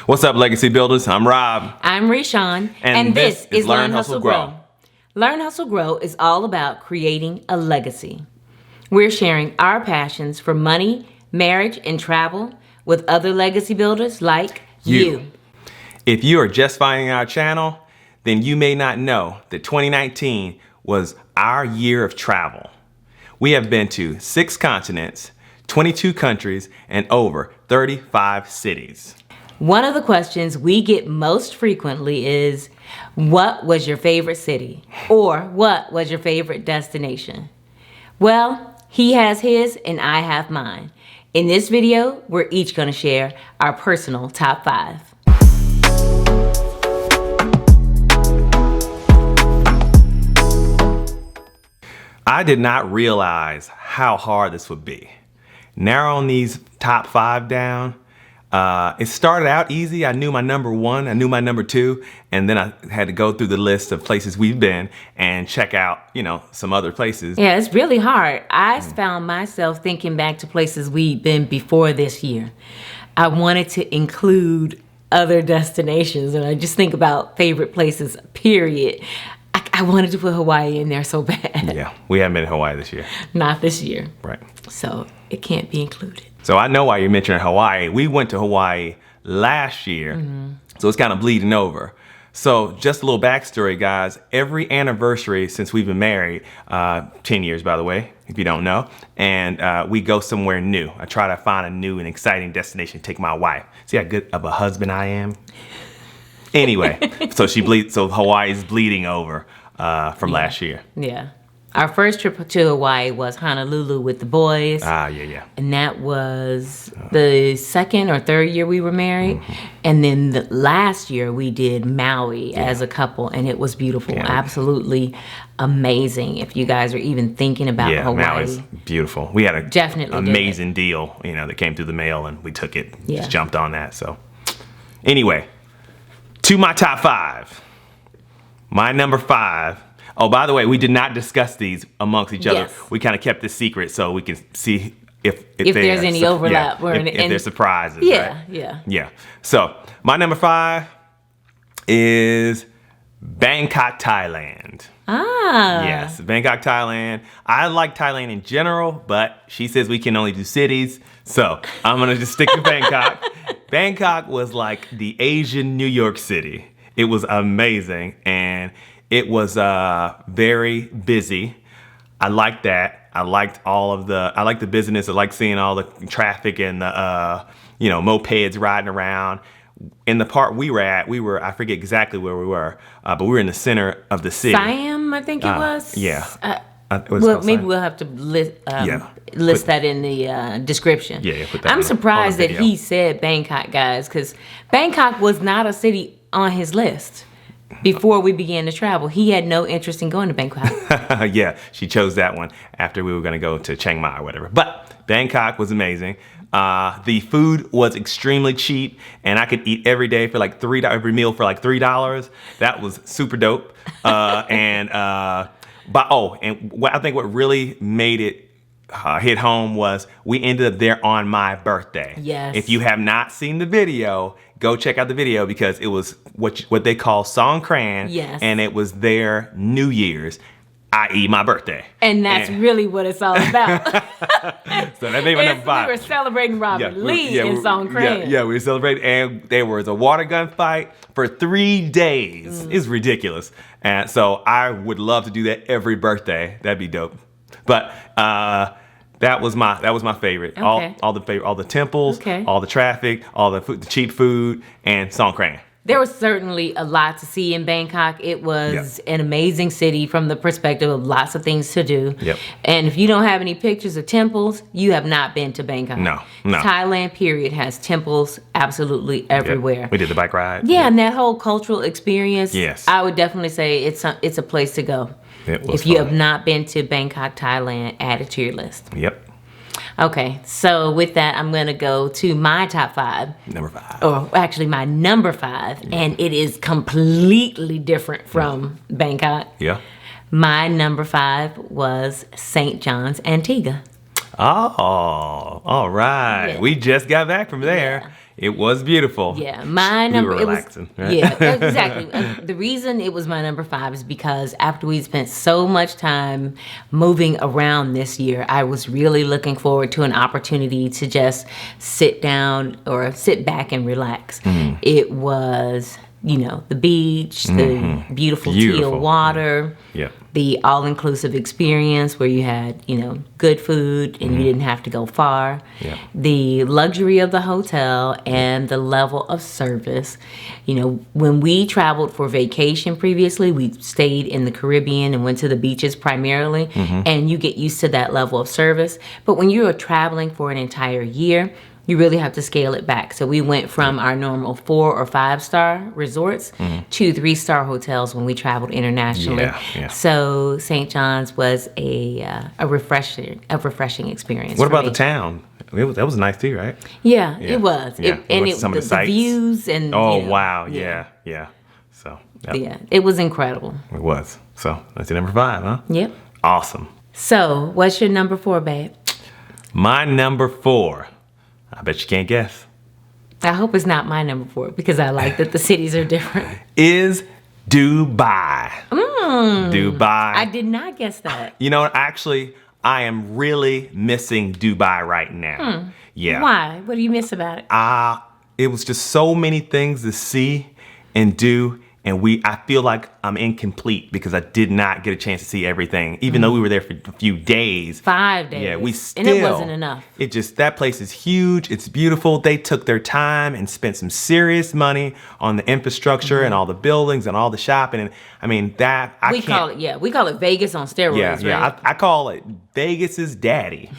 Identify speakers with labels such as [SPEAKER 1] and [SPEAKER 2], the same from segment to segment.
[SPEAKER 1] What's up, Legacy Builders? I'm Rob.
[SPEAKER 2] I'm Reshawn.
[SPEAKER 1] And this is Learn, Hustle, Grow.
[SPEAKER 2] Learn, Hustle, Grow is all about creating a legacy. We're sharing our passions for money, marriage, and travel with other legacy builders like you.
[SPEAKER 1] If you are just finding our channel, then you may not know that 2019 was our year of travel. We have been to 6 continents, 22 countries, and over 35 cities.
[SPEAKER 2] One of the questions we get most frequently is, what was your favorite city? Or what was your favorite destination? Well, he has his and I have mine. In this video, we're each going to share our personal top 5.
[SPEAKER 1] I did not realize how hard this would be. Narrowing these top 5 down, it started out easy. I knew my number 1, I knew my number 2, and then I had to go through the list of places we've been and check out, some other places.
[SPEAKER 2] Yeah, it's really hard. I found myself thinking back to places we'd been before this year. I wanted to include other destinations, and I just think about favorite places, period. I wanted to put Hawaii in there so bad.
[SPEAKER 1] Yeah, we haven't been to Hawaii this year.
[SPEAKER 2] Not this year.
[SPEAKER 1] Right.
[SPEAKER 2] So it can't be included.
[SPEAKER 1] So I know why you're mentioning Hawaii. We went to Hawaii last year, so it's kind of bleeding over. So just a little backstory, guys. Every anniversary since we've been married, 10 years, by the way, if you don't know, and we go somewhere new. I try to find a new and exciting destination to take my wife. See how good of a husband I am? Anyway, so Hawaii's bleeding over from last year.
[SPEAKER 2] Yeah. Our first trip to Hawaii was Honolulu with the boys.
[SPEAKER 1] Yeah.
[SPEAKER 2] And that was the second or third year we were married. And then the last year we did Maui as a couple, and it was beautiful.
[SPEAKER 1] Yeah.
[SPEAKER 2] Absolutely amazing. If you guys are even thinking about Hawaii.
[SPEAKER 1] Maui's beautiful. We had
[SPEAKER 2] Definitely
[SPEAKER 1] amazing deal, that came through the mail, and we took it.
[SPEAKER 2] Yeah.
[SPEAKER 1] Just jumped on that. So anyway, to my top 5. My number 5. Oh, by the way, we did not discuss these amongst each other.
[SPEAKER 2] Yes.
[SPEAKER 1] We kind of kept this secret so we can see if
[SPEAKER 2] there's any overlap.
[SPEAKER 1] Yeah, if there's surprises.
[SPEAKER 2] Yeah,
[SPEAKER 1] right? Yeah. So my number 5 is Bangkok, Thailand. Yes, Bangkok, Thailand. I like Thailand in general, but she says we can only do cities. So I'm going to just stick to Bangkok. Bangkok was like the Asian New York City. It was amazing, and it was very busy. I liked that. I liked the business. I liked seeing all the traffic and the mopeds riding around. In the part we were at, I forget exactly where we were, but we were in the center of the city.
[SPEAKER 2] Siam, I think it was.
[SPEAKER 1] Yeah.
[SPEAKER 2] Well, maybe we'll have to list that in the description.
[SPEAKER 1] Yeah, put that
[SPEAKER 2] I'm surprised
[SPEAKER 1] on
[SPEAKER 2] that he said Bangkok, guys, because Bangkok was not a city on his list. Before we began to travel, he had no interest in going to Bangkok.
[SPEAKER 1] Yeah, she chose that one after we were going to go to Chiang Mai or whatever. But Bangkok was amazing. The food was extremely cheap, and I could eat every day for like every meal for like $3. That was super dope. And what I think what really made it hit home was we ended up there on my birthday.
[SPEAKER 2] Yes.
[SPEAKER 1] If you have not seen the video, go check out the video because it was what they call Songkran.
[SPEAKER 2] Yes.
[SPEAKER 1] And it was their New Year's, i.e. my birthday.
[SPEAKER 2] And that's really what it's all about.
[SPEAKER 1] So that made my number 5.
[SPEAKER 2] We were celebrating Robert Lee in Songkran.
[SPEAKER 1] Yeah, we were celebrating, and there was a water gun fight for 3 days. It's ridiculous. And so I would love to do that every birthday. That'd be dope. But that was my favorite.
[SPEAKER 2] Okay.
[SPEAKER 1] All the temples,
[SPEAKER 2] Okay.
[SPEAKER 1] all the traffic, all the food, the cheap food, and Songkran.
[SPEAKER 2] There was certainly a lot to see in Bangkok. It was an amazing city from the perspective of lots of things to do.
[SPEAKER 1] Yep.
[SPEAKER 2] And if you don't have any pictures of temples, you have not been to Bangkok.
[SPEAKER 1] No.
[SPEAKER 2] Thailand, period, has temples absolutely everywhere.
[SPEAKER 1] Yep. We did the bike ride.
[SPEAKER 2] Yeah, and that whole cultural experience,
[SPEAKER 1] yes,
[SPEAKER 2] I would definitely say it's a place to go. If you have not been to Bangkok, Thailand, add it to your list.
[SPEAKER 1] Yep.
[SPEAKER 2] Okay, so with that, I'm going to go to my top 5.
[SPEAKER 1] Number 5.
[SPEAKER 2] Or actually my number 5, and it is completely different from Bangkok.
[SPEAKER 1] Yeah.
[SPEAKER 2] My number 5 was St. John's, Antigua.
[SPEAKER 1] Oh, all right.
[SPEAKER 2] Yeah.
[SPEAKER 1] We just got back from there.
[SPEAKER 2] Yeah.
[SPEAKER 1] It was beautiful.
[SPEAKER 2] Yeah, my
[SPEAKER 1] We
[SPEAKER 2] number.
[SPEAKER 1] were relaxing, right?
[SPEAKER 2] Yeah, exactly. The reason it was my number 5 is because after we spent so much time moving around this year, I was really looking forward to an opportunity to just sit down or sit back and relax. It was, the beach, the beautiful teal water.
[SPEAKER 1] Yeah.
[SPEAKER 2] The all-inclusive experience where you had, good food and you didn't have to go far.
[SPEAKER 1] Yeah.
[SPEAKER 2] The luxury of the hotel and the level of service. When we traveled for vacation previously, we stayed in the Caribbean and went to the beaches primarily, and you get used to that level of service. But when you are traveling for an entire year, you really have to scale it back. So we went from our normal 4 or 5 star resorts to 3-star hotels when we traveled internationally.
[SPEAKER 1] Yeah.
[SPEAKER 2] So St. John's was a refreshing experience.
[SPEAKER 1] What
[SPEAKER 2] for
[SPEAKER 1] about
[SPEAKER 2] me.
[SPEAKER 1] the town? That was nice too, right?
[SPEAKER 2] Yeah, it was.
[SPEAKER 1] Yeah. Some of the sights?
[SPEAKER 2] Views and
[SPEAKER 1] Wow. Yeah. So
[SPEAKER 2] yeah, it was incredible.
[SPEAKER 1] it was. So that's your number 5, huh?
[SPEAKER 2] Yep.
[SPEAKER 1] Awesome.
[SPEAKER 2] So what's your number 4, babe?
[SPEAKER 1] My number 4. I bet you can't guess.
[SPEAKER 2] I hope it's not my number 4 because I like that the cities are different.
[SPEAKER 1] Is Dubai. Dubai.
[SPEAKER 2] I did not guess that.
[SPEAKER 1] Actually, I am really missing Dubai right now. Yeah.
[SPEAKER 2] Why? What do you miss about it?
[SPEAKER 1] It was just so many things to see and do. And I feel like I'm incomplete because I did not get a chance to see everything, even though we were there for a few days.
[SPEAKER 2] 5 days.
[SPEAKER 1] Yeah,
[SPEAKER 2] and it wasn't enough.
[SPEAKER 1] That place is huge. It's beautiful. They took their time and spent some serious money on the infrastructure and all the buildings and all the shopping. And I mean, we call it Vegas on steroids, yeah,
[SPEAKER 2] right?
[SPEAKER 1] I call it Vegas's daddy.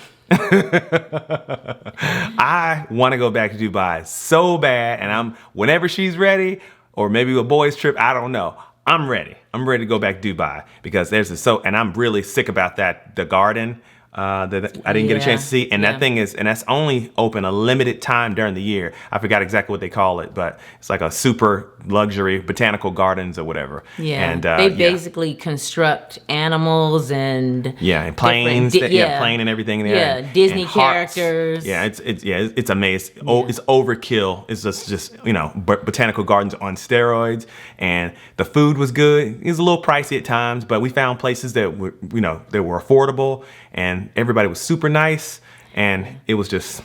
[SPEAKER 1] I want to go back to Dubai so bad, and whenever she's ready, or maybe a boys trip, I don't know. I'm ready. I'm ready to go back to Dubai because and I'm really sick about the garden that I didn't get a chance to see. And that thing that's only open a limited time during the year. I forgot exactly what they call it, but it's like a super luxury botanical gardens or whatever.
[SPEAKER 2] Yeah, and they basically construct animals and
[SPEAKER 1] and planes, plane and everything in there.
[SPEAKER 2] Yeah, Disney characters.
[SPEAKER 1] Yeah, it's amazing. It's overkill. It's just botanical gardens on steroids, and the food was good. It was a little pricey at times, but we found places that were affordable, and everybody was super nice, and it was just.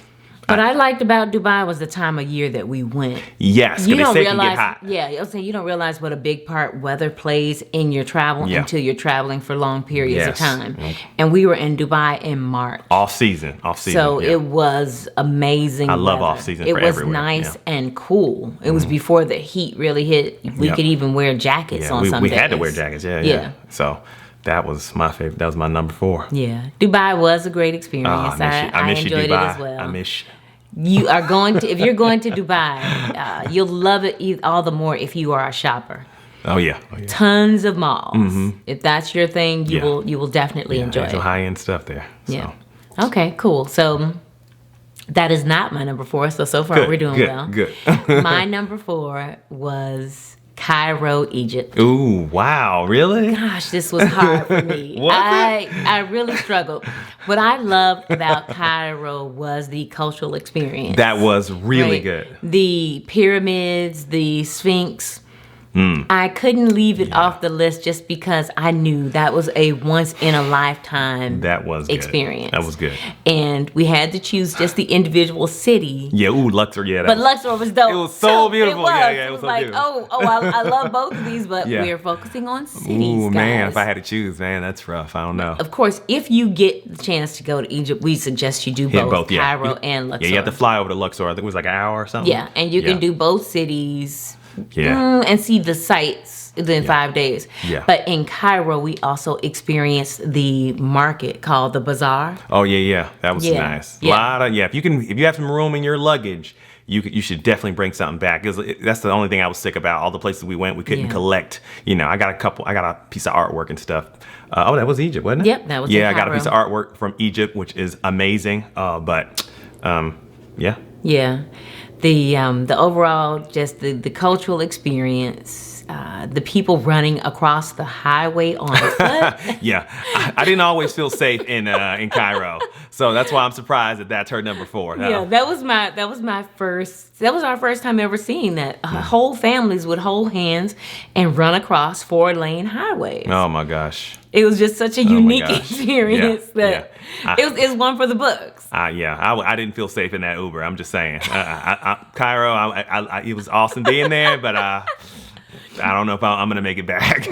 [SPEAKER 2] What I liked about Dubai was the time of year that we went.
[SPEAKER 1] Yes, because they say it can get hot.
[SPEAKER 2] Yeah, I was saying you don't realize what a big part weather plays in your travel until you're traveling for long periods of time. And we were in Dubai in March.
[SPEAKER 1] Off season.
[SPEAKER 2] So it was amazing.
[SPEAKER 1] I love off season.
[SPEAKER 2] It was nice and cool. It was before the heat really hit. We could even wear jackets on some days.
[SPEAKER 1] We had to wear jackets. Yeah. So. That was my favorite. That was my number 4.
[SPEAKER 2] Yeah, Dubai was a great experience.
[SPEAKER 1] I miss you,
[SPEAKER 2] enjoyed
[SPEAKER 1] Dubai.
[SPEAKER 2] it as well.
[SPEAKER 1] I miss
[SPEAKER 2] you. Are going to if you're going to Dubai, you'll love it all the more if you are a shopper.
[SPEAKER 1] Oh yeah.
[SPEAKER 2] Tons of malls. If that's your thing, you will definitely enjoy it.
[SPEAKER 1] Some high end stuff there. So.
[SPEAKER 2] Yeah. Okay. Cool. So that is not my number 4. So far we're doing well.
[SPEAKER 1] Good.
[SPEAKER 2] My number 4 was Cairo, Egypt.
[SPEAKER 1] Ooh, wow, really?
[SPEAKER 2] Gosh, this was hard for me. I really struggled. What I loved about Cairo was the cultural experience.
[SPEAKER 1] That was really good.
[SPEAKER 2] The pyramids, the Sphinx. I couldn't leave it off the list just because I knew that was a once-in-a-lifetime experience.
[SPEAKER 1] That was good.
[SPEAKER 2] And we had to choose just the individual city.
[SPEAKER 1] Yeah, Luxor, yeah.
[SPEAKER 2] But Luxor was dope.
[SPEAKER 1] It was so beautiful.
[SPEAKER 2] It was.
[SPEAKER 1] Yeah, it was so
[SPEAKER 2] like,
[SPEAKER 1] beautiful.
[SPEAKER 2] I love both of these, but we're focusing on cities, guys.
[SPEAKER 1] Man, if I had to choose, man, that's rough. I don't know.
[SPEAKER 2] Of course, if you get the chance to go to Egypt, we suggest you do both Cairo and Luxor.
[SPEAKER 1] Yeah, you have to fly over to Luxor. I think it was like an hour or something.
[SPEAKER 2] Yeah, and you can do both cities.
[SPEAKER 1] Yeah.
[SPEAKER 2] And see the sights within 5 days.
[SPEAKER 1] Yeah.
[SPEAKER 2] But in Cairo, we also experienced the market called the Bazaar.
[SPEAKER 1] Oh yeah. That was nice.
[SPEAKER 2] Yeah.
[SPEAKER 1] If you have some room in your luggage, you should definitely bring something back. That's the only thing I was sick about. All the places we went, we couldn't collect. I got a piece of artwork and stuff. That was Egypt, wasn't it?
[SPEAKER 2] Yep, that was in
[SPEAKER 1] I got a
[SPEAKER 2] Cairo.
[SPEAKER 1] piece of artwork from Egypt, which is amazing. Yeah.
[SPEAKER 2] The overall, just the cultural experience, the people running across the highway on foot.
[SPEAKER 1] Yeah, I didn't always feel safe in Cairo, so that's why I'm surprised that that's her number 4.
[SPEAKER 2] Yeah, that was our first time ever seeing that. Whole families would hold hands and run across 4-lane highways.
[SPEAKER 1] Oh my gosh.
[SPEAKER 2] It was just such a unique experience that it was one for the books.
[SPEAKER 1] I didn't feel safe in that Uber. I'm just saying. Cairo, it was awesome being there, but I don't know if I'm going to make it back.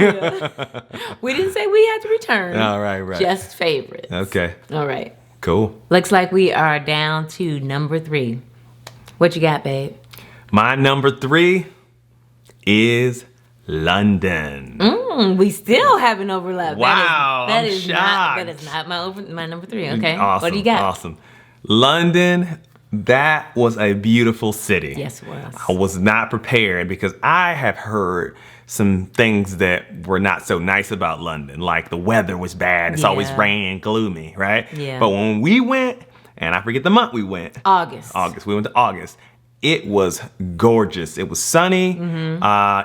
[SPEAKER 2] We didn't say we had to return.
[SPEAKER 1] All right.
[SPEAKER 2] Just favorites.
[SPEAKER 1] Okay.
[SPEAKER 2] All right.
[SPEAKER 1] Cool.
[SPEAKER 2] Looks like we are down to number 3. What you got, babe?
[SPEAKER 1] My number 3 is London.
[SPEAKER 2] We still have an overlap.
[SPEAKER 1] Wow,
[SPEAKER 2] that
[SPEAKER 1] I'm
[SPEAKER 2] is
[SPEAKER 1] shocked.
[SPEAKER 2] not my number 3. Okay.
[SPEAKER 1] Awesome.
[SPEAKER 2] What do you got?
[SPEAKER 1] Awesome. London, that was a beautiful city.
[SPEAKER 2] Yes, it was.
[SPEAKER 1] I was not prepared because I have heard some things that were not so nice about London. Like the weather was bad. It's always rainy and gloomy, right?
[SPEAKER 2] Yeah.
[SPEAKER 1] But when we went, and I forget the month we went.
[SPEAKER 2] August.
[SPEAKER 1] We went to August. It was gorgeous. It was sunny.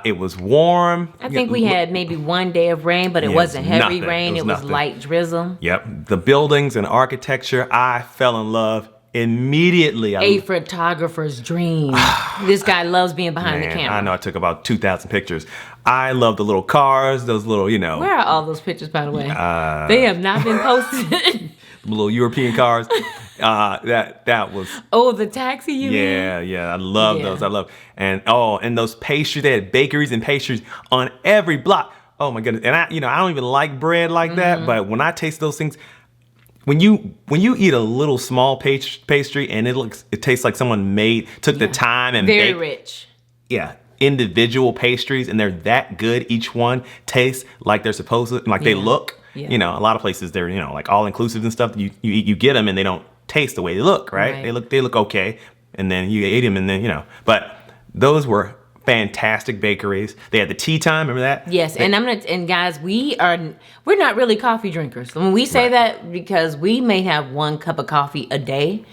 [SPEAKER 1] It was warm.
[SPEAKER 2] I think we had maybe one day of rain, but it wasn't heavy
[SPEAKER 1] nothing.
[SPEAKER 2] rain. It was
[SPEAKER 1] nothing.
[SPEAKER 2] light drizzle.
[SPEAKER 1] Yep. The buildings and architecture, I fell in love immediately.
[SPEAKER 2] A photographer's dream. This guy loves being behind the camera.
[SPEAKER 1] I know I took about 2,000 pictures. I love the little cars, those little,
[SPEAKER 2] Where are all those pictures, by the way? They have not been posted.
[SPEAKER 1] Little European cars. That was.
[SPEAKER 2] Oh, the taxi you mean?
[SPEAKER 1] Yeah. I love those. And those pastries. They had bakeries and pastries on every block. Oh my goodness. And I don't even like bread like that, but when I taste those things, when you eat a little small pastry and it tastes like someone took the time and
[SPEAKER 2] very rich.
[SPEAKER 1] Yeah. Individual pastries, and they're that good. Each one tastes like they're supposed to, like they look. Yeah. A lot of places they're like all inclusive and stuff. You get them and they don't taste the way they look, right? They look okay, and then you eat them, and then But those were fantastic bakeries. They had the tea time. Remember that?
[SPEAKER 2] Yes, and guys, we're not really coffee drinkers. When we say that, because we may have 1 cup of coffee a day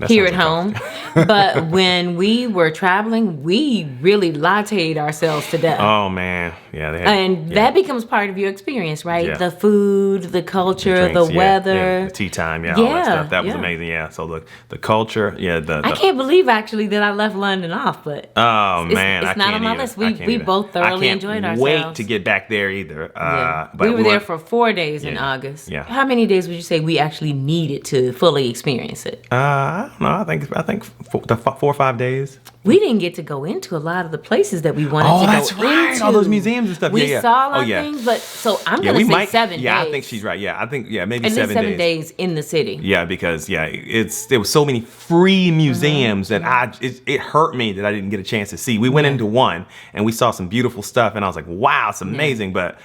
[SPEAKER 2] here at home, but when we were traveling, we really latte'd ourselves to death.
[SPEAKER 1] Oh man,
[SPEAKER 2] that becomes part of your experience, right? Yeah. The food, the culture, the drinks, weather,
[SPEAKER 1] the tea time, all that stuff. That was amazing. Yeah, so the culture, I
[SPEAKER 2] can't believe actually that I left London off, but
[SPEAKER 1] it's
[SPEAKER 2] not on my list. We both thoroughly enjoyed ourselves.
[SPEAKER 1] I can't wait to get back there either.
[SPEAKER 2] But we were there for 4 days in August.
[SPEAKER 1] Yeah.
[SPEAKER 2] How many days would you say we actually needed to fully experience it?
[SPEAKER 1] I don't know. I think 4 or 5 days.
[SPEAKER 2] We didn't get to go into a lot of the places that we wanted to go into. Oh, that's right.
[SPEAKER 1] All those museums and stuff.
[SPEAKER 2] We saw a lot of things, but so I'm going to say 7 days.
[SPEAKER 1] Yeah, I think she's right. Yeah, I think maybe
[SPEAKER 2] at
[SPEAKER 1] 7
[SPEAKER 2] least 7 days in the city.
[SPEAKER 1] Yeah, because there was so many free museums that it hurt me that I didn't get a chance to see. We went into one and we saw some beautiful stuff, and I was like, wow, it's amazing, but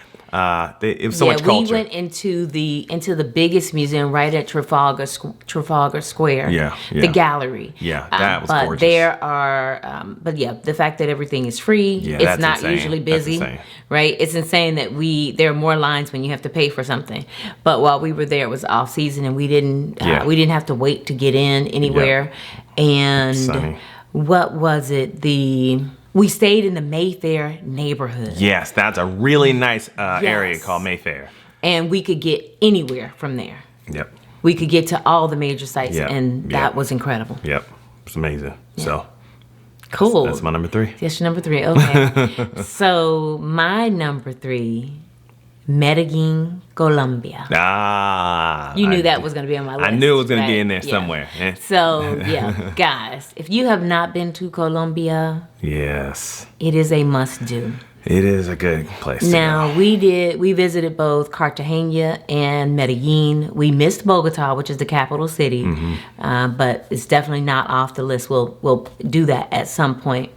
[SPEAKER 1] it was so much culture.
[SPEAKER 2] We went into the biggest museum right at Trafalgar Square.
[SPEAKER 1] Yeah.
[SPEAKER 2] The gallery.
[SPEAKER 1] Yeah, that was
[SPEAKER 2] but
[SPEAKER 1] gorgeous.
[SPEAKER 2] There are, the fact that everything is free, it's not
[SPEAKER 1] insane.
[SPEAKER 2] usually busy, right? It's insane that there are more lines when you have to pay for something. But while we were there, it was off season, and we didn't have to wait to get in anywhere. Yep. And
[SPEAKER 1] Sunny.
[SPEAKER 2] What was it? We stayed in the Mayfair neighborhood.
[SPEAKER 1] Yes, that's a really nice area called Mayfair.
[SPEAKER 2] And we could get anywhere from there.
[SPEAKER 1] Yep.
[SPEAKER 2] We could get to all the major sites, and that was incredible.
[SPEAKER 1] Yep. It's amazing. Yeah. So.
[SPEAKER 2] Cool.
[SPEAKER 1] That's my number 3.
[SPEAKER 2] That's your number 3. Okay. So my number 3, Medellin, Colombia. You knew that was going to be on my list.
[SPEAKER 1] I knew it was going to be in there somewhere.
[SPEAKER 2] So, guys, if you have not been to Colombia,
[SPEAKER 1] yes,
[SPEAKER 2] it is a must-do.
[SPEAKER 1] It is a good place.
[SPEAKER 2] Now, we visited both Cartagena and Medellin. We missed Bogota, which is the capital city, but it's definitely not off the list. We'll do that at some point.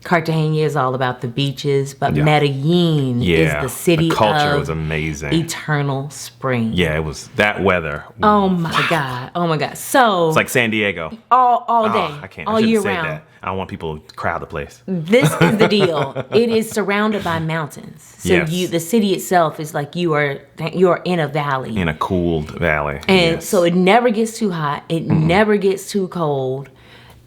[SPEAKER 2] Cartagena is all about the beaches, but Medellin is the city
[SPEAKER 1] the culture
[SPEAKER 2] of
[SPEAKER 1] was amazing.
[SPEAKER 2] Eternal spring.
[SPEAKER 1] Yeah, it was that weather.
[SPEAKER 2] Oh my God. So
[SPEAKER 1] it's like San Diego.
[SPEAKER 2] All day.
[SPEAKER 1] I can't.
[SPEAKER 2] All year round.
[SPEAKER 1] That. I don't want people to crowd the place.
[SPEAKER 2] This is the deal. It is surrounded by mountains. So the city itself is like you are in a valley.
[SPEAKER 1] In a cooled valley.
[SPEAKER 2] And so it never gets too hot. It never gets too cold.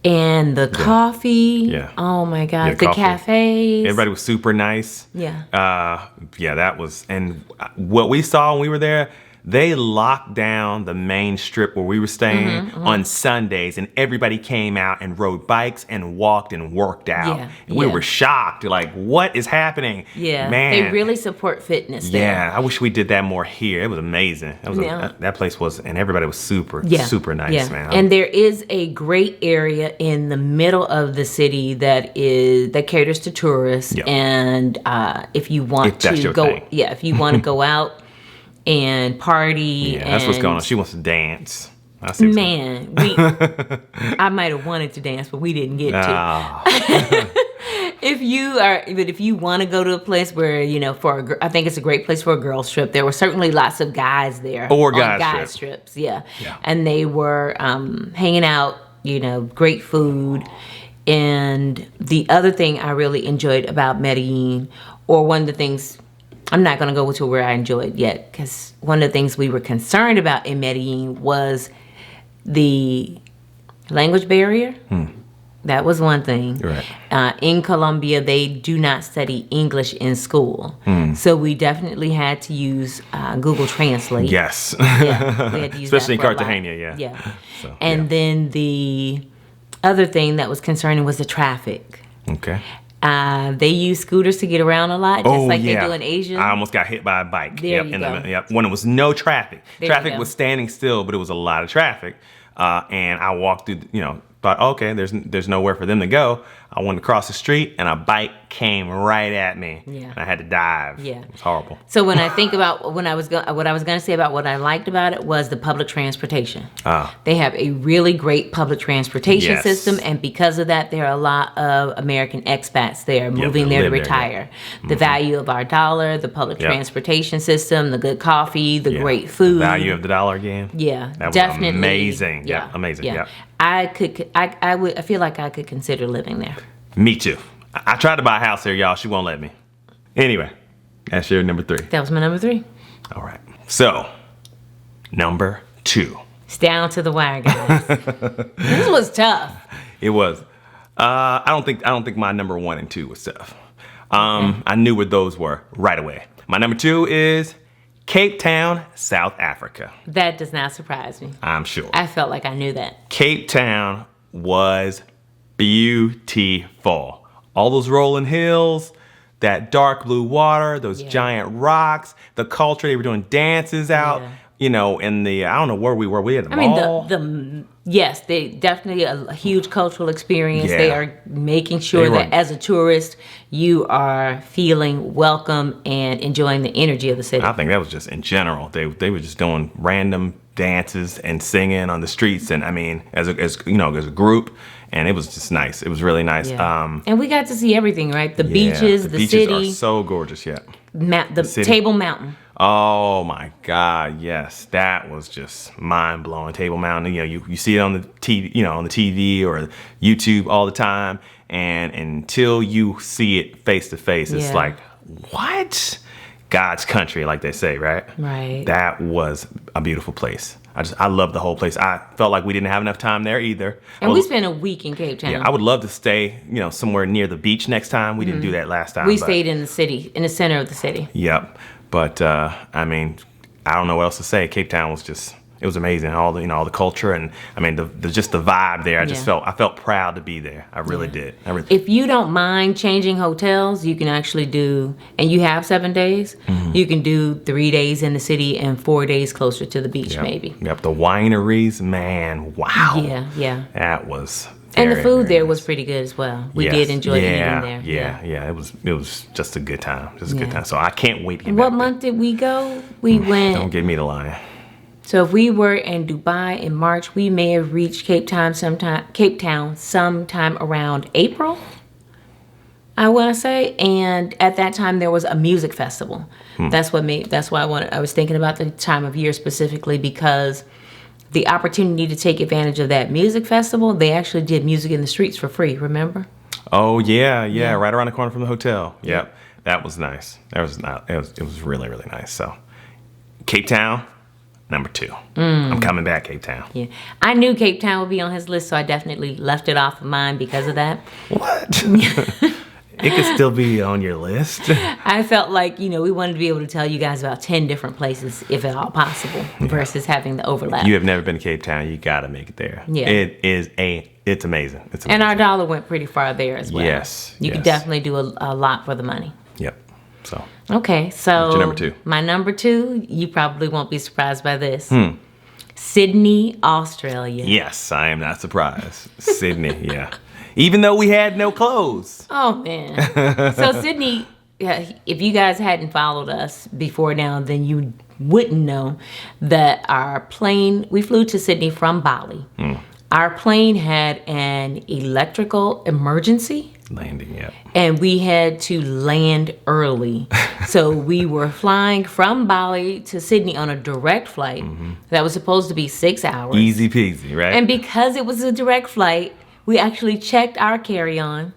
[SPEAKER 2] And the coffee.
[SPEAKER 1] Yeah.
[SPEAKER 2] Oh my God.
[SPEAKER 1] Yeah,
[SPEAKER 2] the
[SPEAKER 1] coffee.
[SPEAKER 2] cafes.
[SPEAKER 1] Everybody was super nice.
[SPEAKER 2] Yeah.
[SPEAKER 1] Yeah, that was, and what we saw when we were there, they locked down the main strip where we were staying on Sundays, and everybody came out and rode bikes and walked and worked out.
[SPEAKER 2] Yeah,
[SPEAKER 1] And we
[SPEAKER 2] yeah.
[SPEAKER 1] were shocked, like, what is happening?
[SPEAKER 2] Yeah.
[SPEAKER 1] Man.
[SPEAKER 2] They really support fitness there.
[SPEAKER 1] Yeah, I wish we did that more here. It was amazing. That was that place was, and everybody was super nice, man.
[SPEAKER 2] And there is a great area in the middle of the city that caters to tourists.
[SPEAKER 1] Yep.
[SPEAKER 2] And if you want
[SPEAKER 1] that's
[SPEAKER 2] to
[SPEAKER 1] your
[SPEAKER 2] go,
[SPEAKER 1] thing.
[SPEAKER 2] if you want to go out and party,
[SPEAKER 1] Yeah, that's what's
[SPEAKER 2] and
[SPEAKER 1] going on. She wants to dance. I see what's
[SPEAKER 2] man, I might have wanted to dance, but we didn't get to.
[SPEAKER 1] Ah.
[SPEAKER 2] If you want to go to a place where, I think it's a great place for a girls trip. There were certainly lots of guys there.
[SPEAKER 1] Or
[SPEAKER 2] on
[SPEAKER 1] guys
[SPEAKER 2] trips, yeah.
[SPEAKER 1] Yeah.
[SPEAKER 2] And they were hanging out, great food. And the other thing I really enjoyed about Medellin, or one of the things, I'm not going to go to where I enjoyed yet, because one of the things we were concerned about in Medellin was the language barrier. That was one thing.
[SPEAKER 1] Right.
[SPEAKER 2] In Colombia, they do not study English in school. So we definitely had to use Google Translate.
[SPEAKER 1] Yes.
[SPEAKER 2] Yeah, we had to use
[SPEAKER 1] Especially
[SPEAKER 2] that
[SPEAKER 1] in
[SPEAKER 2] for a lot.
[SPEAKER 1] Cartagena, yeah.
[SPEAKER 2] Yeah.
[SPEAKER 1] So,
[SPEAKER 2] And then the other thing that was concerning was the traffic.
[SPEAKER 1] Okay.
[SPEAKER 2] They use scooters to get around a lot, just like they do in Asia.
[SPEAKER 1] I almost got hit by a bike.
[SPEAKER 2] There you go.
[SPEAKER 1] Yep. When it was no traffic.
[SPEAKER 2] There
[SPEAKER 1] Traffic
[SPEAKER 2] you go.
[SPEAKER 1] was standing still, but it was a lot of traffic. And I walked through, thought, okay, there's nowhere for them to go. I wanted to cross the street, and a bike came right at me.
[SPEAKER 2] Yeah.
[SPEAKER 1] And I had to dive.
[SPEAKER 2] Yeah.
[SPEAKER 1] It was horrible.
[SPEAKER 2] So when I think about what I was going to say about what I liked about it was the public transportation. They have a really great public transportation
[SPEAKER 1] Yes.
[SPEAKER 2] system, and because of that, there are a lot of American expats there moving there to
[SPEAKER 1] live there,
[SPEAKER 2] retire. The value of our dollar, the public
[SPEAKER 1] Yep.
[SPEAKER 2] transportation system, the good coffee, the
[SPEAKER 1] Yeah.
[SPEAKER 2] great food.
[SPEAKER 1] The value of the dollar again.
[SPEAKER 2] Yeah,
[SPEAKER 1] That was
[SPEAKER 2] definitely
[SPEAKER 1] amazing. Yeah, amazing.
[SPEAKER 2] Yeah.
[SPEAKER 1] Yep.
[SPEAKER 2] I feel like I could consider living there.
[SPEAKER 1] Me too. I tried to buy a house here, y'all. She won't let me. Anyway, that's your number 3.
[SPEAKER 2] That was my number 3.
[SPEAKER 1] All right. So, number 2.
[SPEAKER 2] It's down to the wire, guys. This was tough.
[SPEAKER 1] It was. I don't think my number 1 and 2 was tough. I knew what those were right away. My number 2 is Cape Town, South Africa.
[SPEAKER 2] That does not surprise me.
[SPEAKER 1] I'm sure.
[SPEAKER 2] I felt like I knew that.
[SPEAKER 1] Cape Town was beautiful. All those rolling hills, that dark blue water, those giant rocks, the culture. They were doing dances out, in the, I don't know where we were. We at the mall.
[SPEAKER 2] Yes, they definitely a huge cultural experience. They
[SPEAKER 1] Yeah.
[SPEAKER 2] are making sure that as a tourist, you are feeling welcome and enjoying the energy of the city.
[SPEAKER 1] I think that was just in general. They were just doing random dances and singing on the streets, and I mean, as a group, and it was just nice. It was really nice.
[SPEAKER 2] Yeah. And we got to see everything, right? The beaches, the
[SPEAKER 1] beaches
[SPEAKER 2] city,
[SPEAKER 1] are so gorgeous. Yeah.
[SPEAKER 2] the
[SPEAKER 1] city.
[SPEAKER 2] Table Mountain.
[SPEAKER 1] Oh my God, yes, that was just mind blowing. Table Mountain, you see it on the TV, on the TV or YouTube all the time, and until you see it face to face, it's like, what? God's country, like they say, right?
[SPEAKER 2] Right.
[SPEAKER 1] That was a beautiful place. I love the whole place. I felt like we didn't have enough time there either.
[SPEAKER 2] And we spent a week in Cape Town.
[SPEAKER 1] Yeah, I would love to stay, somewhere near the beach next time. We didn't do that last time.
[SPEAKER 2] We stayed in the city, in the center of the city.
[SPEAKER 1] Yep. But I mean, I don't know what else to say. Cape Town was just, it was amazing. All the all the culture, and I mean just the vibe there. I felt proud to be there. I really did.
[SPEAKER 2] If you don't mind changing hotels, you can actually do, and you have 7 days, you can do 3 days in the city and 4 days closer to the beach, maybe.
[SPEAKER 1] Yep. The wineries, man, wow.
[SPEAKER 2] Yeah.
[SPEAKER 1] That was.
[SPEAKER 2] And the
[SPEAKER 1] very,
[SPEAKER 2] food
[SPEAKER 1] very
[SPEAKER 2] there
[SPEAKER 1] nice.
[SPEAKER 2] was pretty good as well. We did enjoy eating there.
[SPEAKER 1] Yeah. It was just a good time. Just a good time. So I can't wait to get
[SPEAKER 2] What
[SPEAKER 1] back
[SPEAKER 2] month did we go? We went.
[SPEAKER 1] Don't get me to lie.
[SPEAKER 2] So if we were in Dubai in March, we may have reached Cape Town sometime around April, I want to say. And at that time there was a music festival. That's why I was thinking about the time of year specifically, because the opportunity to take advantage of that music festival, they actually did music in the streets for free, remember?
[SPEAKER 1] Oh yeah, right around the corner from the hotel. Yep. That was nice. It was really, really nice. So Cape Town, number 2. I'm coming back, Cape Town.
[SPEAKER 2] Yeah. I knew Cape Town would be on his list, so I definitely left it off of mine because of that.
[SPEAKER 1] What? It could still be on your list.
[SPEAKER 2] I felt like, we wanted to be able to tell you guys about 10 different places, if at all possible, versus having the overlap.
[SPEAKER 1] You have never been to Cape Town. You got to make it there.
[SPEAKER 2] Yeah.
[SPEAKER 1] It's amazing. It's amazing.
[SPEAKER 2] And our dollar went pretty far there as well.
[SPEAKER 1] Yes.
[SPEAKER 2] You could definitely do a lot for the money.
[SPEAKER 1] Yep. So.
[SPEAKER 2] Okay, so
[SPEAKER 1] what's your number 2?
[SPEAKER 2] My number 2, you probably won't be surprised by this. Sydney, Australia.
[SPEAKER 1] Yes, I am not surprised. Sydney, yeah. Even though we had no clothes.
[SPEAKER 2] Oh, man. So Sydney, if you guys hadn't followed us before now, then you wouldn't know that we flew to Sydney from Bali. Our plane had an electrical emergency.
[SPEAKER 1] Landing, yeah.
[SPEAKER 2] And we had to land early. So we were flying from Bali to Sydney on a direct flight that was supposed to be 6 hours.
[SPEAKER 1] Easy peasy, right?
[SPEAKER 2] And because it was a direct flight, we actually checked our carry-on.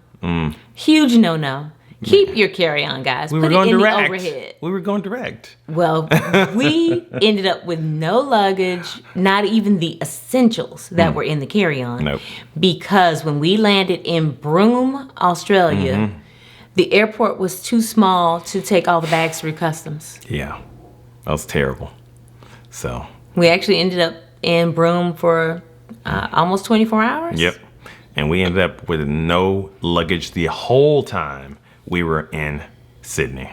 [SPEAKER 2] Huge no-no. Keep your carry-on, guys.
[SPEAKER 1] We
[SPEAKER 2] Put
[SPEAKER 1] were going
[SPEAKER 2] it in
[SPEAKER 1] direct.
[SPEAKER 2] the overhead.
[SPEAKER 1] We were going direct.
[SPEAKER 2] Well, we ended up with no luggage, not even the essentials that were in the carry-on.
[SPEAKER 1] Nope.
[SPEAKER 2] Because when we landed in Broome, Australia, the airport was too small to take all the bags through customs.
[SPEAKER 1] Yeah. That was terrible. So.
[SPEAKER 2] We actually ended up in Broome for almost 24 hours.
[SPEAKER 1] Yep. And we ended up with no luggage the whole time we were in Sydney.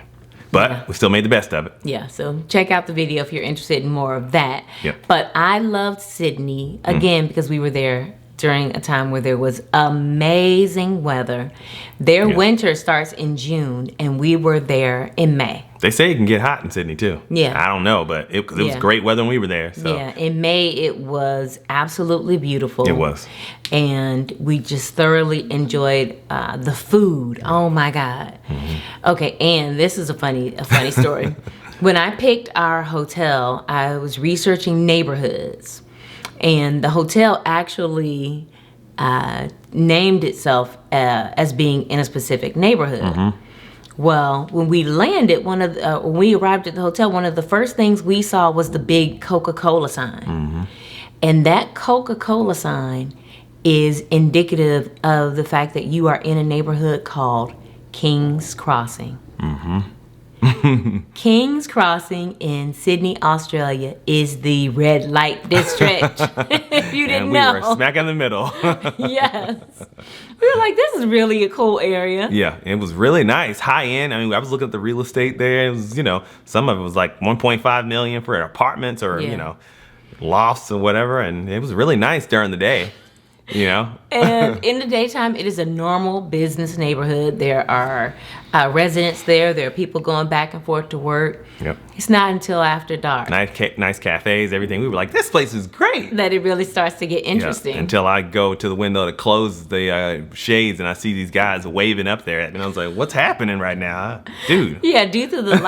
[SPEAKER 1] But we still made the best of it.
[SPEAKER 2] Yeah, so check out the video if you're interested in more of that.
[SPEAKER 1] Yep.
[SPEAKER 2] But I loved Sydney, again, because we were there during a time where there was amazing weather. Their winter starts in June, and we were there in May.
[SPEAKER 1] They say it can get hot in Sydney, too.
[SPEAKER 2] Yeah.
[SPEAKER 1] I don't know, but it was great weather when we were there. So.
[SPEAKER 2] Yeah, in May, it was absolutely beautiful.
[SPEAKER 1] It was.
[SPEAKER 2] And we just thoroughly enjoyed the food. Oh, my God. Okay, and this is a funny story. When I picked our hotel, I was researching neighborhoods. And the hotel actually named itself as being in a specific neighborhood. Well, when we landed, when we arrived at the hotel, one of the first things we saw was the big Coca-Cola sign. And that Coca-Cola sign is indicative of the fact that you are in a neighborhood called King's Crossing. King's Crossing in Sydney, Australia is the red light district. If you didn't know.
[SPEAKER 1] And we were smack in the middle.
[SPEAKER 2] Yes. We were like, this is really a cool area.
[SPEAKER 1] Yeah, it was really nice. High end. I mean, I was looking at the real estate there. It was, some of it was like 1.5 million for apartments or, lofts or whatever. And it was really nice during the day.
[SPEAKER 2] And in the daytime, it is a normal business neighborhood. There are residents there. There are people going back and forth to work.
[SPEAKER 1] Yep.
[SPEAKER 2] It's not until after dark.
[SPEAKER 1] Nice cafes, everything. We were like, this place is great.
[SPEAKER 2] That it really starts to get interesting.
[SPEAKER 1] Yeah, until I go to the window to close the shades and I see these guys waving up there at me. And I was like, what's happening right now? Dude.
[SPEAKER 2] Yeah, due to the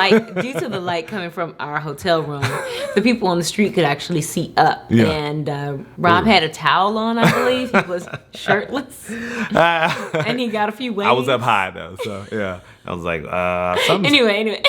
[SPEAKER 2] light coming from our hotel room, the people on the street could actually see up.
[SPEAKER 1] Yeah.
[SPEAKER 2] And Rob had a towel on, I believe. He was shirtless. And he got a few waves.
[SPEAKER 1] I was up high, though. So, yeah. I was like, something's
[SPEAKER 2] Anyway.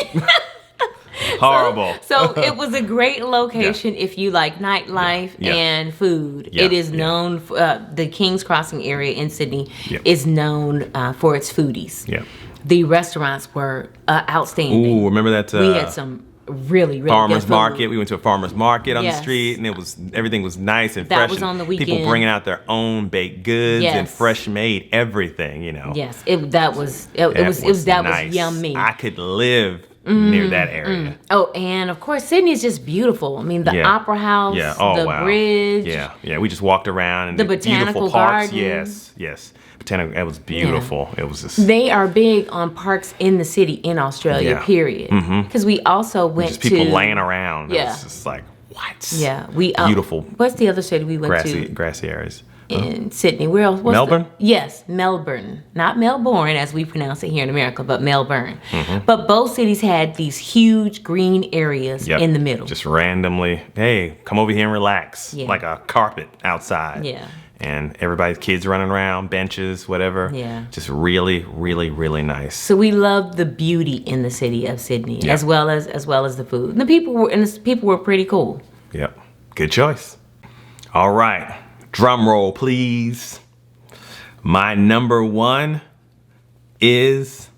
[SPEAKER 1] horrible.
[SPEAKER 2] So it was a great location if you like nightlife and food.
[SPEAKER 1] Yeah.
[SPEAKER 2] It is known for, the King's Crossing area in Sydney is known for its foodies.
[SPEAKER 1] Yeah.
[SPEAKER 2] The restaurants were outstanding.
[SPEAKER 1] Ooh, remember that?
[SPEAKER 2] We had some really
[SPEAKER 1] farmers
[SPEAKER 2] good food.
[SPEAKER 1] market. We went to a farmers market on the street, and everything was nice and fresh.
[SPEAKER 2] That was on the weekend.
[SPEAKER 1] People bringing out their own baked goods and fresh made everything.
[SPEAKER 2] Yes, that was yummy.
[SPEAKER 1] I could live near that area.
[SPEAKER 2] Oh, and of course, Sydney is just beautiful. I mean, the Opera House, the bridge.
[SPEAKER 1] Yeah. We just walked around and
[SPEAKER 2] the
[SPEAKER 1] did
[SPEAKER 2] botanical
[SPEAKER 1] beautiful parks.
[SPEAKER 2] garden.
[SPEAKER 1] Yes. It was beautiful. It was just.
[SPEAKER 2] They are big on parks in the city in Australia. Period. Because we also went
[SPEAKER 1] just people laying around.
[SPEAKER 2] Yeah.
[SPEAKER 1] It was just like what?
[SPEAKER 2] Yeah, we
[SPEAKER 1] beautiful.
[SPEAKER 2] What's the other city we went to?
[SPEAKER 1] Grassy areas.
[SPEAKER 2] In Sydney. Where else?
[SPEAKER 1] Melbourne?
[SPEAKER 2] Yes, Melbourne. Not Melbourne as we pronounce it here in America, but Melbourne. But both cities had these huge green areas in the middle.
[SPEAKER 1] Just randomly, hey, come over here and relax.
[SPEAKER 2] Yeah.
[SPEAKER 1] Like a carpet outside.
[SPEAKER 2] Yeah.
[SPEAKER 1] And everybody's kids running around, benches, whatever.
[SPEAKER 2] Yeah.
[SPEAKER 1] Just really, really, really nice.
[SPEAKER 2] So we loved the beauty in the city of Sydney, as well as the food. And the people were pretty cool.
[SPEAKER 1] Yep. Good choice. All right. Drum roll, please. My number 1 is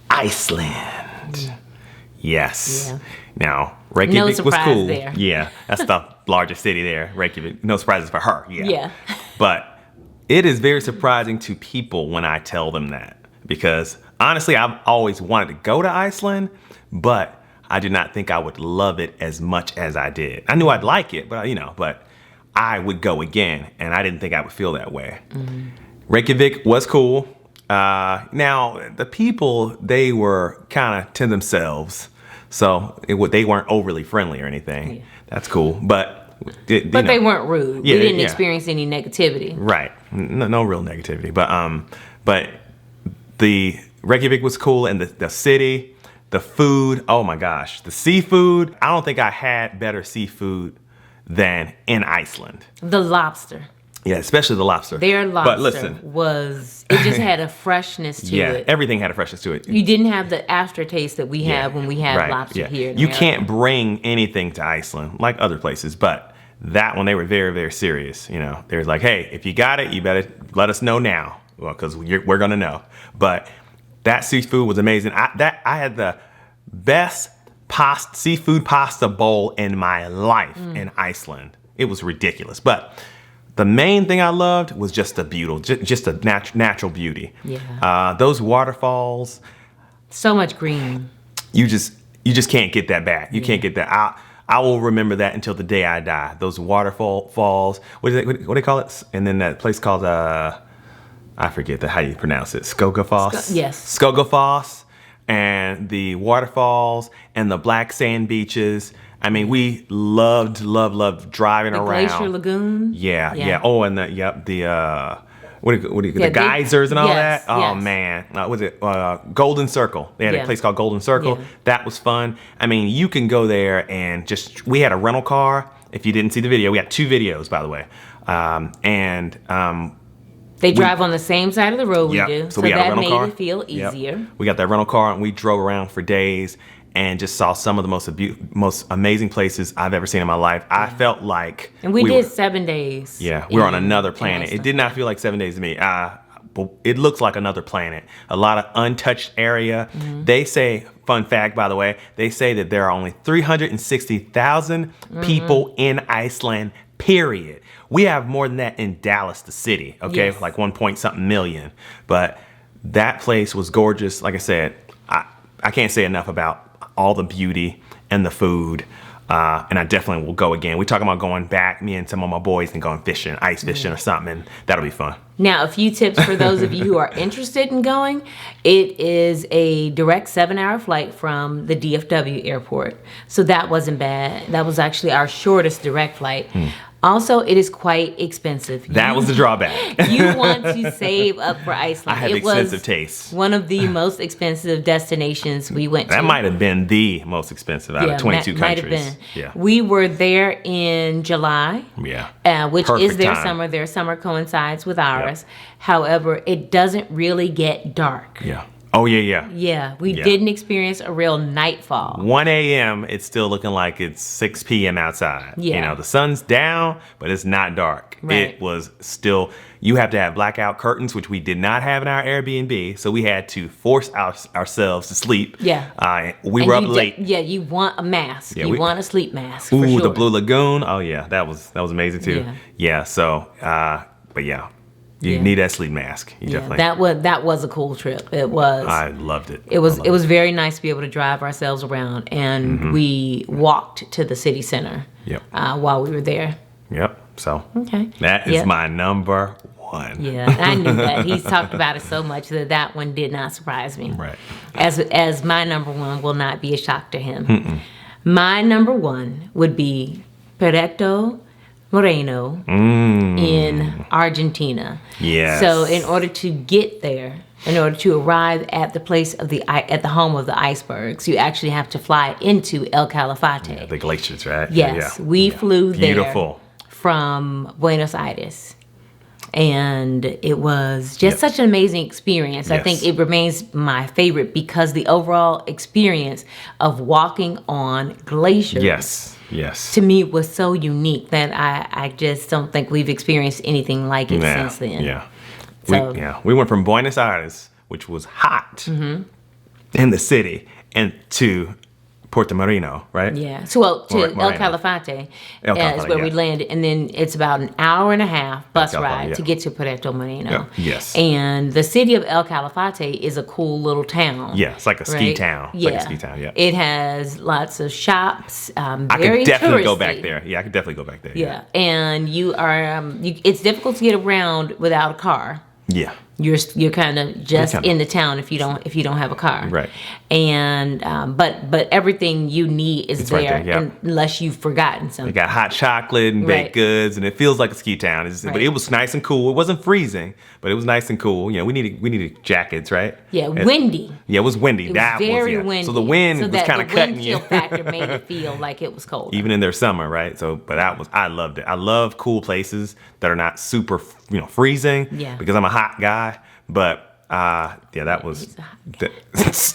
[SPEAKER 1] Iceland. Yes.
[SPEAKER 2] Yeah.
[SPEAKER 1] Now, Reykjavik was cool.
[SPEAKER 2] There.
[SPEAKER 1] Yeah. That's the largest city there, Reykjavik. No surprises for her. Yeah.
[SPEAKER 2] Yeah.
[SPEAKER 1] But it is very surprising to people when I tell them that. Because honestly, I've always wanted to go to Iceland, but I did not think I would love it as much as I did. I knew I'd like it, but but I would go again, and I didn't think I would feel that way. Mm-hmm. Reykjavik was cool. Now, the people, they were kind of to themselves, so they weren't overly friendly or anything. Yeah. That's cool, but
[SPEAKER 2] they weren't rude.
[SPEAKER 1] Yeah,
[SPEAKER 2] we didn't experience any negativity.
[SPEAKER 1] Right, no real negativity. But the Reykjavik was cool, and the city, the food. Oh my gosh, the seafood. I don't think I had better seafood than in Iceland.
[SPEAKER 2] The lobster.
[SPEAKER 1] Yeah, especially the lobster.
[SPEAKER 2] Their lobster
[SPEAKER 1] but listen,
[SPEAKER 2] it just had a freshness to it.
[SPEAKER 1] Yeah, everything had a freshness to it.
[SPEAKER 2] You didn't have the aftertaste that we have when we have lobster here.
[SPEAKER 1] You can't bring anything to Iceland like other places, but that one, they were very, very serious. They were like, hey, if you got it, you better let us know now. Well, because we're going to know. But that seafood was amazing. I had the best seafood pasta bowl in my life in Iceland. It was ridiculous. But the main thing I loved was just the beauty, just the natural beauty.
[SPEAKER 2] Yeah.
[SPEAKER 1] Those waterfalls.
[SPEAKER 2] So much green.
[SPEAKER 1] You just can't get that back. You can't get that. I will remember that until the day I die. Those falls. What do they call it? And then that place called I forget how you pronounce it. Skogafoss.
[SPEAKER 2] Yes.
[SPEAKER 1] Skogafoss, and the waterfalls and the black sand beaches. I mean, we loved driving around.
[SPEAKER 2] Glacier Lagoon.
[SPEAKER 1] Yeah. Oh, and the geysers and all that. Oh man, was it Golden Circle? They had a place called Golden Circle. Yeah. That was fun. I mean, you can go there and we had a rental car. If you didn't see the video, we had 2 videos, by the way,
[SPEAKER 2] They drive on the same side of the road we do,
[SPEAKER 1] so that made
[SPEAKER 2] it feel easier.
[SPEAKER 1] Yep. We got that rental car and we drove around for days and just saw some of the most amazing places I've ever seen in my life. I felt like...
[SPEAKER 2] And we did 7 days.
[SPEAKER 1] Yeah, we were on another planet. It did not feel like 7 days to me. It looks like another planet. A lot of untouched area. Mm-hmm. They say, fun fact, by the way, they say that there are only 360,000 people in Iceland, period. We have more than that in Dallas, the city, okay? Yes. Like 1 point something million. But that place was gorgeous. Like I said, I can't say enough about all the beauty and the food. And I definitely will go again. We're talking about going back, me and some of my boys, and going fishing, ice fishing or something, and that'll be fun.
[SPEAKER 2] Now, a few tips for those of you who are interested in going. It is a direct 7-hour flight from the DFW airport. So that wasn't bad. That was actually our shortest direct flight. Also, it is quite expensive.
[SPEAKER 1] That was the drawback.
[SPEAKER 2] You want to save up for Iceland.
[SPEAKER 1] I have expensive tastes.
[SPEAKER 2] One of the most expensive destinations we went to.
[SPEAKER 1] That might have been the most expensive out of 22 countries.
[SPEAKER 2] Might have been.
[SPEAKER 1] Yeah.
[SPEAKER 2] We were there in July.
[SPEAKER 1] Yeah.
[SPEAKER 2] Which
[SPEAKER 1] Perfect
[SPEAKER 2] is their
[SPEAKER 1] time.
[SPEAKER 2] summer. Their summer coincides with ours. Yep. However, it doesn't really get dark.
[SPEAKER 1] Yeah. Oh, yeah.
[SPEAKER 2] Yeah, we didn't experience a real nightfall.
[SPEAKER 1] 1 a.m., it's still looking like it's 6 p.m. outside.
[SPEAKER 2] Yeah.
[SPEAKER 1] The sun's down, but it's not dark.
[SPEAKER 2] Right.
[SPEAKER 1] It was still, you have to have blackout curtains, which we did not have in our Airbnb, so we had to force ourselves to sleep.
[SPEAKER 2] Yeah.
[SPEAKER 1] We were up late.
[SPEAKER 2] You want a mask.
[SPEAKER 1] Yeah,
[SPEAKER 2] you want a sleep mask,
[SPEAKER 1] Ooh,
[SPEAKER 2] for sure.
[SPEAKER 1] the Blue Lagoon. Oh, yeah, that was amazing, too. Yeah, so, but yeah. You need that sleep mask. You definitely.
[SPEAKER 2] That was a cool trip. It was.
[SPEAKER 1] I loved it.
[SPEAKER 2] It was very nice to be able to drive ourselves around, and we walked to the city center.
[SPEAKER 1] Yep.
[SPEAKER 2] While we were there.
[SPEAKER 1] Yep. So.
[SPEAKER 2] Okay.
[SPEAKER 1] That is my number 1.
[SPEAKER 2] Yeah, I knew that. He's talked about it so much that one did not surprise me.
[SPEAKER 1] Right.
[SPEAKER 2] As my number 1 will not be a shock to him. My number 1 would be Perito Moreno in Argentina.
[SPEAKER 1] Yes.
[SPEAKER 2] So in order to get there, in order to arrive at the place of at the home of the icebergs, you actually have to fly into El Calafate.
[SPEAKER 1] Yeah, the glaciers, right?
[SPEAKER 2] Yes, we flew
[SPEAKER 1] there
[SPEAKER 2] from Buenos Aires. And it was just such an amazing experience. Yes. I think it remains my favorite because the overall experience of walking on glaciers
[SPEAKER 1] Yes.
[SPEAKER 2] to me was so unique that I just don't think we've experienced anything like it since then.
[SPEAKER 1] Yeah.
[SPEAKER 2] So,
[SPEAKER 1] We went from Buenos Aires, which was hot in the city, and to Puerto Moreno, right?
[SPEAKER 2] yeah. So to
[SPEAKER 1] Moreno.
[SPEAKER 2] El Calafate
[SPEAKER 1] El
[SPEAKER 2] is where
[SPEAKER 1] Calafate,
[SPEAKER 2] we
[SPEAKER 1] yeah.
[SPEAKER 2] landed, and then it's about an hour and a half bus
[SPEAKER 1] Calafate,
[SPEAKER 2] ride
[SPEAKER 1] yeah.
[SPEAKER 2] to get to Puerto Moreno.
[SPEAKER 1] Yeah, yes.
[SPEAKER 2] And the city of El Calafate is a cool little town.
[SPEAKER 1] Yeah, it's like a ski
[SPEAKER 2] right?
[SPEAKER 1] town. It's
[SPEAKER 2] Yeah.
[SPEAKER 1] like a ski town, yeah.
[SPEAKER 2] It has lots of shops.
[SPEAKER 1] I
[SPEAKER 2] Very
[SPEAKER 1] could definitely go
[SPEAKER 2] touristy.
[SPEAKER 1] back there. Yeah, I could definitely go back there.
[SPEAKER 2] Yeah, and you are. It's difficult to get around without a car.
[SPEAKER 1] Yeah.
[SPEAKER 2] You're kind of just in the town if you don't have a car.
[SPEAKER 1] Right.
[SPEAKER 2] And but everything you need is
[SPEAKER 1] It's
[SPEAKER 2] there,
[SPEAKER 1] right there, yeah.
[SPEAKER 2] unless you've forgotten
[SPEAKER 1] They
[SPEAKER 2] something.
[SPEAKER 1] got hot chocolate and baked
[SPEAKER 2] Right.
[SPEAKER 1] goods, and it feels like a ski town. But
[SPEAKER 2] Right.
[SPEAKER 1] it was nice and cool. It wasn't freezing, but it was nice and cool. You know, we needed jackets, right?
[SPEAKER 2] Yeah,
[SPEAKER 1] And-
[SPEAKER 2] windy.
[SPEAKER 1] Yeah, it was windy.
[SPEAKER 2] It was very
[SPEAKER 1] yeah.
[SPEAKER 2] windy.
[SPEAKER 1] So the wind
[SPEAKER 2] so
[SPEAKER 1] was
[SPEAKER 2] that
[SPEAKER 1] kind of
[SPEAKER 2] the
[SPEAKER 1] cutting
[SPEAKER 2] wind
[SPEAKER 1] you.
[SPEAKER 2] chill factor made it feel like it was cold.
[SPEAKER 1] Even in their summer, right? So, but I loved it. I love cool places that are not super, freezing.
[SPEAKER 2] Yeah.
[SPEAKER 1] Because I'm a hot guy. But that was
[SPEAKER 2] He's a hot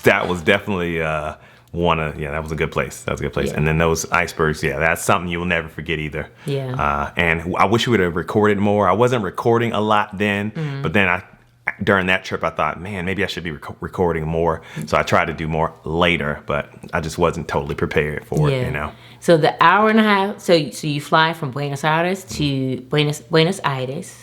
[SPEAKER 1] that was definitely that was a good place. That was a good place.
[SPEAKER 2] Yeah.
[SPEAKER 1] And then those icebergs, that's something you will never forget either.
[SPEAKER 2] Yeah.
[SPEAKER 1] And I wish we would have recorded more. I wasn't recording a lot then,
[SPEAKER 2] Mm-hmm.
[SPEAKER 1] but then during that trip, I thought, man, maybe I should be recording more. So I tried to do more later, but I just wasn't totally prepared for it,
[SPEAKER 2] So the hour and a half. So you fly from Buenos Aires to Buenos Aires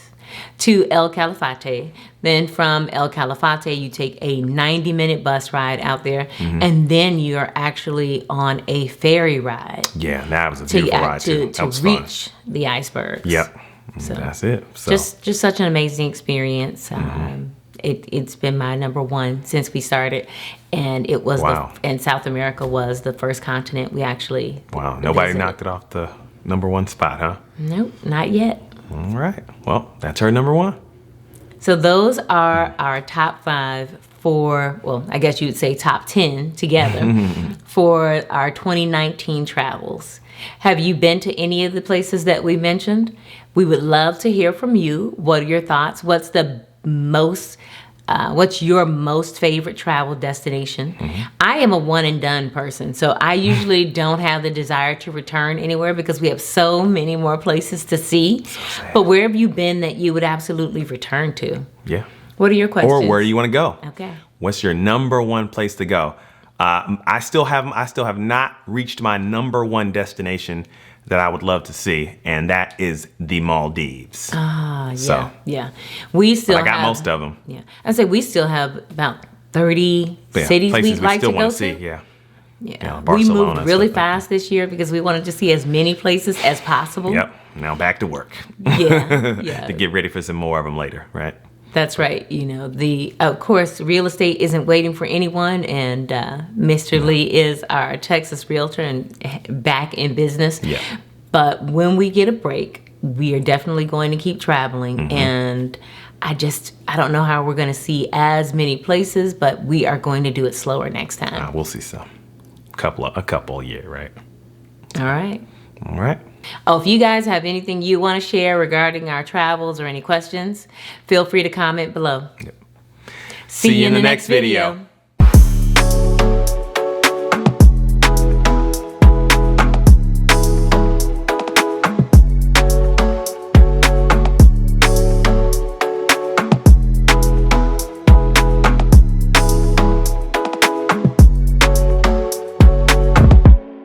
[SPEAKER 2] to El Calafate. Then from El Calafate, you take a 90-minute bus ride out there, and then you're actually on a ferry ride
[SPEAKER 1] Yeah, that was a beautiful ride too.
[SPEAKER 2] to
[SPEAKER 1] That was fun.
[SPEAKER 2] reach the icebergs.
[SPEAKER 1] Yep.
[SPEAKER 2] So
[SPEAKER 1] That's it. So
[SPEAKER 2] just such an amazing experience. It's been my number one since we started, and it was
[SPEAKER 1] Wow.
[SPEAKER 2] and South America was the first continent we actually
[SPEAKER 1] wow, nobody
[SPEAKER 2] visited.
[SPEAKER 1] knocked it off the number one spot, huh?
[SPEAKER 2] Nope, not yet.
[SPEAKER 1] All right. Well, that's her number one.
[SPEAKER 2] So those are our top 5 for, well, I guess you would say top 10 together for our 2019 travels. Have you been to any of the places that we mentioned? We would love to hear from you. What are your thoughts? What's your most favorite travel destination? I am a one and done person, so I usually don't have the desire to return anywhere because we have so many more places to see. But where have you been that you would absolutely return to?
[SPEAKER 1] Yeah.
[SPEAKER 2] What are your questions?
[SPEAKER 1] Or where do you want to go?
[SPEAKER 2] Okay.
[SPEAKER 1] What's your number one place to go? I still have not reached my number one destination that I would love to see, and that is the Maldives.
[SPEAKER 2] Ah, yeah,
[SPEAKER 1] So,
[SPEAKER 2] yeah. We still
[SPEAKER 1] I got
[SPEAKER 2] have,
[SPEAKER 1] most of them.
[SPEAKER 2] Yeah, I'd say we still have about 30
[SPEAKER 1] Yeah,
[SPEAKER 2] cities
[SPEAKER 1] places
[SPEAKER 2] we'd
[SPEAKER 1] we
[SPEAKER 2] like
[SPEAKER 1] still
[SPEAKER 2] to
[SPEAKER 1] want
[SPEAKER 2] go
[SPEAKER 1] to see.
[SPEAKER 2] to.
[SPEAKER 1] Yeah.
[SPEAKER 2] Yeah, we
[SPEAKER 1] Barcelona,
[SPEAKER 2] moved really
[SPEAKER 1] stuff like that.
[SPEAKER 2] fast this year because we wanted to see as many places as possible.
[SPEAKER 1] Yep. Now back to work.
[SPEAKER 2] Yeah, yeah.
[SPEAKER 1] To get ready for some more of them later, right?
[SPEAKER 2] That's right. Of course, real estate isn't waiting for anyone, and Mr. Lee is our Texas realtor and back in business.
[SPEAKER 1] Yeah.
[SPEAKER 2] But when we get a break, we are definitely going to keep traveling, and I don't know how we're going to see as many places, but we are going to do it slower next time.
[SPEAKER 1] We'll see some. A couple a year, right?
[SPEAKER 2] All right.
[SPEAKER 1] All right.
[SPEAKER 2] Oh, if you guys have anything you want to share regarding our travels or any questions, feel free to comment below.
[SPEAKER 1] See you in the next video.